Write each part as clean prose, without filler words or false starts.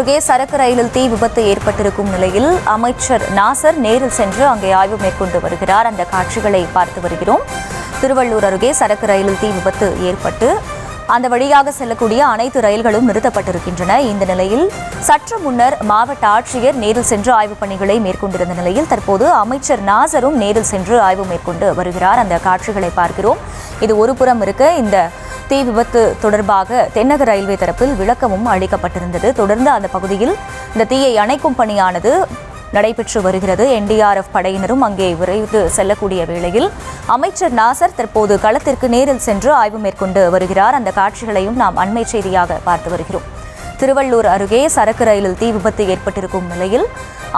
அருகே சரக்கு ரயிலில் தீ விபத்து ஏற்பட்டிருக்கும் நிலையில் அமைச்சர் நாசர் நேரில் சென்று அங்கே ஆய்வு மேற்கொண்டு வருகிறார். அந்த காட்சிகளை பார்த்து வருகிறோம். திருவள்ளூர் அருகே சரக்கு ரயிலில் தீ விபத்து ஏற்பட்டு அந்த வழியாக செல்லக்கூடிய அனைத்து ரயில்களும் நிறுத்தப்பட்டிருக்கின்றன. இந்த நிலையில் சற்று முன்னர் மாவட்ட ஆட்சியர் நேரில் சென்று ஆய்வுப் பணிகளை மேற்கொண்டிருந்த நிலையில் தற்போது அமைச்சர் நாசரும் நேரில் சென்று ஆய்வு மேற்கொண்டு வருகிறார். அந்த காட்சிகளை பார்க்கிறோம். இது ஒரு புறம் இருக்க, இந்த தீ விபத்து தொடர்பாக தென்னக ரயில்வே தரப்பில் விளக்கமும் அளிக்கப்பட்டிருந்தது. தொடர்ந்து அந்த பகுதியில் இந்த தீயை அணைக்கும் பணியானது நடைபெற்று வருகிறது. NDRF படையினரும் அங்கே விரைந்து செல்லக்கூடிய வேளையில் அமைச்சர் நாசர் தற்போது களத்திற்கு நேரில் சென்று ஆய்வு மேற்கொண்டு வருகிறார். அந்த காட்சிகளையும் நாம் அண்மை செய்தியாக பார்த்து வருகிறோம். திருவள்ளூர் அருகே சரக்கு ரயிலில் தீ விபத்து ஏற்பட்டிருக்கும் நிலையில்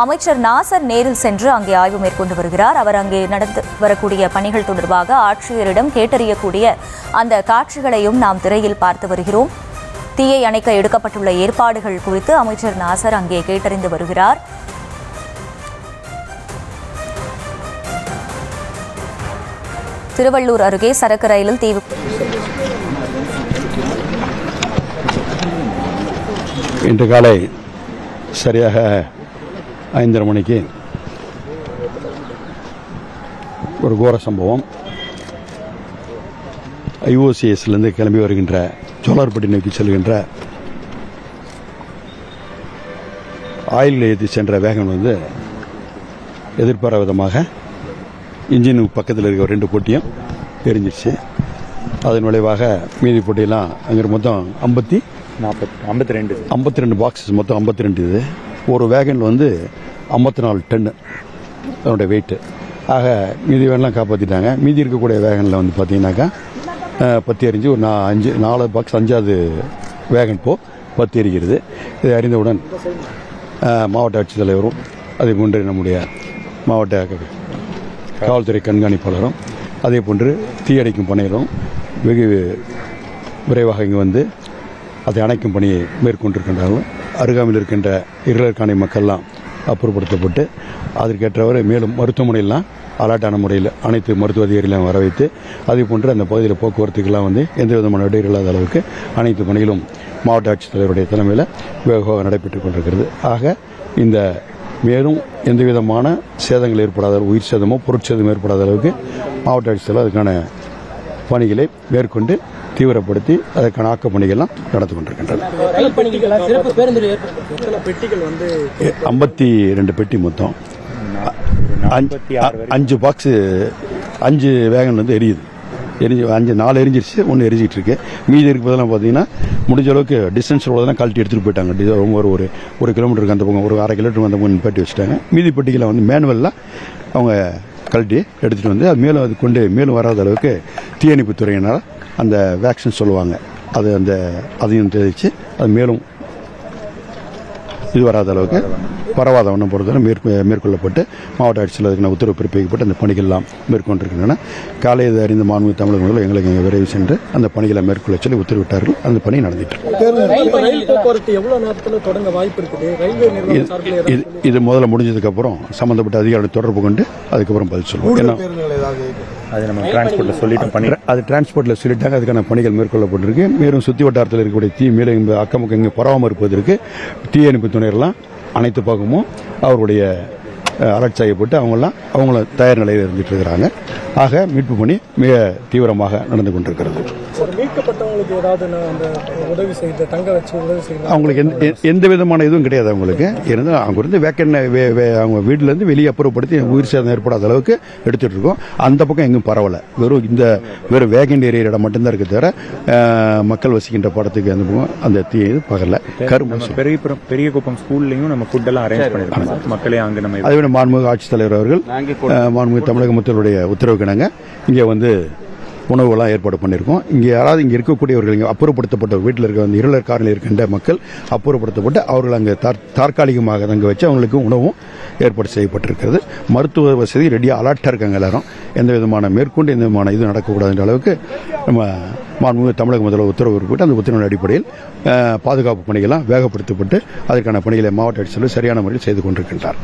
அமைச்சர் நாசர் நேரில் சென்று அங்கே ஆய்வு மேற்கொண்டு வருகிறார். அவர் அங்கே நடந்து வரக்கூடிய பணிகள் தொடர்பாக ஆட்சியரிடம் கேட்டறியக்கூடிய அந்த காட்சிகளையும் நாம் திரையில் பார்த்து வருகிறோம். தீயை அணைக்க எடுக்கப்பட்டுள்ள ஏற்பாடுகள் குறித்து அமைச்சர் நாசர் அங்கே கேட்டறிந்து வருகிறார். திருவள்ளூர் அருகே சரக்கு ரயிலில் தீ இன்று காலை சரியாக 5:30 மணிக்கு ஒரு கோர சம்பவம். IOCSலேருந்து கிளம்பி வருகின்ற ஜோலார்பட்டி நோக்கி செல்கின்ற ஆயில் நிலையத்தை சென்ற வேகன் எதிர்பாராத விதமாக இன்ஜினுக்கு பக்கத்தில் இருக்க 2 பொட்டியும் எரிஞ்சிருச்சு. அதன் விளைவாக மீதி பொட்டியெல்லாம் அங்கே மொத்தம் 52 பாக்ஸஸ், மொத்தம் 52. இது ஒரு வேகன் 54 டன்னு அதனுடைய வெயிட்டு. ஆக மீதி வேன்லாம் காப்பாற்றிட்டாங்க. மீதி இருக்கக்கூடிய வேகனில் பார்த்தீங்கன்னாக்கா 10 எரிஞ்சு ஒரு 4 பாக்ஸ் 5வது வேகன் 10 எரிகிறது. இதை அறிந்தவுடன் மாவட்ட ஆட்சித்தலைவரும் அதை போன்று நம்முடைய மாவட்ட காவல்துறை கண்காணிப்பாளரும் அதே போன்று தீயணைக்கும் பணிகளும் வெகு விரைவாக இங்கு அதை அணைக்கும் பணியை மேற்கொண்டிருக்கின்றார்கள். அருகாமையில் இருக்கின்ற இருளர்காணி மக்கள்லாம் அப்புறப்படுத்தப்பட்டு அதற்கேற்றவரை மேலும் மருத்துவமனையெல்லாம் அலர்ட்டான முறையில் அனைத்து மருத்துவ அதிகாரிகளையும் வர வைத்து அதே போன்று அந்த பகுதியில் போக்குவரத்துக்கெல்லாம் எந்த விதமான இடையூறு இல்லாத அளவுக்கு அனைத்து பணிகளும் மாவட்ட ஆட்சித்தலைவருடைய தலைமையில் வேகமாக நடைபெற்றுக் கொண்டிருக்கிறது. ஆக இந்த மேலும் எந்த விதமான சேதங்கள் ஏற்படாத, உயிர் சேதமோ பொருட்சேதமோ ஏற்படாத அளவுக்கு மாவட்ட ஆட்சித்தலைவர் அதுக்கான பணிகளை மேற்கொண்டு தீவிரப்படுத்தி அதற்கான ஆக்க பணிகள்லாம் நடந்து கொண்டிருக்கின்றன. 52 பெட்டி மொத்தம் 5 பாக்ஸ் 5 வேகன் எரியுது. 4 எரிஞ்சிருச்சு, 1 எரிஞ்சிட்டு இருக்கு. மீதி இருப்பதெல்லாம் பார்த்தீங்கன்னா முடிஞ்ச அளவுக்கு டிஸ்டன்ஸ் உள்ளதெல்லாம் கழட்டி எடுத்துகிட்டு போயிட்டாங்க. ஒரு கிலோமீட்டருக்கு அந்த பக்கம், ஒரு 1/2 கிலோமீட்டருக்கு அந்த பக்கம் பெட்டி வச்சுட்டாங்க. மீதி பெட்டிகளை மேனுவல்லாம் அவங்க கழட்டி எடுத்துகிட்டு அது மேலும் அது கொண்டு மேலும் வராத அளவுக்கு தீயணைப்பு துறையினால் அந்த வேக்சின் சொல்லுவாங்க, அதையும் தெரிவித்து அது மேலும் இது வராத அளவுக்கு பரவாத வண்ணம் பொறுத்தவரை மேற்கொள்ளப்பட்டு மாவட்ட ஆட்சியில் அதுக்கான உத்தரவு பிறப்பிக்கப்பட்டு அந்த பணிகள் எல்லாம் மேற்கொண்டிருக்கின்றன. காலை இது அறிந்த மாண்புமிகு தமிழக முதல்வர் எங்களுக்கு விரைவு சென்று அந்த பணிகளை மேற்கொள்ள சொல்லி உத்தரவிட்டார்கள். அந்த பணி நடந்துட்டு இது முதல்ல முடிஞ்சதுக்கு அப்புறம் சம்பந்தப்பட்ட அதிகாரிகளை தொடர்பு கொண்டு அதுக்கப்புறம் பதில் சொல்லுவோம். ஏன்னா அது டிரான்ஸ்போர்ட்ல சொல்லிட்டாங்க. அதுக்கான பணிகள் மேற்கொள்ளப்பட்டிருக்கு. மேலும் சுத்தி வட்டாரத்தில் இருக்கக்கூடிய தீ மேலும் அக்கம்பக்கம் இங்கே பரவாமல் இருப்பதற்கு தீயணைப்பு துணையெல்லாம் அனைத்து பக்கமும் அவர்களுடைய அலர்ட் செய்யப்பட்டு அவங்கள தயார் நிலையில் இருந்துட்டு இருக்கிறாங்க. ஆக மீட்பு பணி மிக தீவிரமாக நடந்து கொண்டிருக்கிறது. அவங்களுக்கு எந்த விதமான இதுவும் கிடையாது. அவங்களுக்கு இருந்தால் அவங்க அவங்க வீட்டிலேருந்து வெளியே அப்புறப்படுத்தி உயிர் சேதம் ஏற்படாத அளவுக்கு எடுத்துட்டு இருக்கோம். அந்த பக்கம் எங்கும் பரவலை. வெறும் வேகன் ஏரியா இடம் மட்டும்தான் இருக்க தவிர மக்கள் வசிக்கின்ற படத்துக்கு அந்த பக்கம் அந்த தீ பகல பெரிய குப்பம் ஸ்கூல்லையும் நம்ம ஃபுட் எல்லாம் அரேஞ்ச் பண்ணிருக்கோம். மக்களே அங்கே நம்ம அதே மாண்புமிகு ஆட்சித்தலைவர் அவர்கள் மாண்புமிகு தமிழக முதல்வருடைய உத்தரவுக்கு இங்கே உணவுகள்லாம் ஏற்பாடு பண்ணியிருக்கோம். இங்கே யாராவது இங்கே இருக்கக்கூடியவர்கள் இங்கே அப்புறப்படுத்தப்பட்ட வீட்டில் இருக்க இருளர் காரில் இருக்கின்ற மக்கள் அப்புறப்படுத்தப்பட்டு அவர்கள் அங்கே தற்காலிகமாக அங்கே வச்சு அவங்களுக்கு உணவும் ஏற்பாடு செய்யப்பட்டிருக்கிறது. மருத்துவ வசதி ரெடியாக அலர்ட்டாக இருக்காங்க எல்லாரும். எந்த விதமான மேற்கொண்டு எந்த விதமான இது நடக்கக்கூடாதுன்ற அளவுக்கு நம்ம மாண்புமிகு தமிழக முதல்வர் உத்தரவு போட்டு அந்த உத்தரவின் அடிப்படையில் பாதுகாப்பு பணிகள்லாம் வேகப்படுத்தப்பட்டு அதற்கான பணிகளை மாவட்ட ஆட்சியர் சரியான முறையில் செய்து கொண்டிருக்கின்றார்.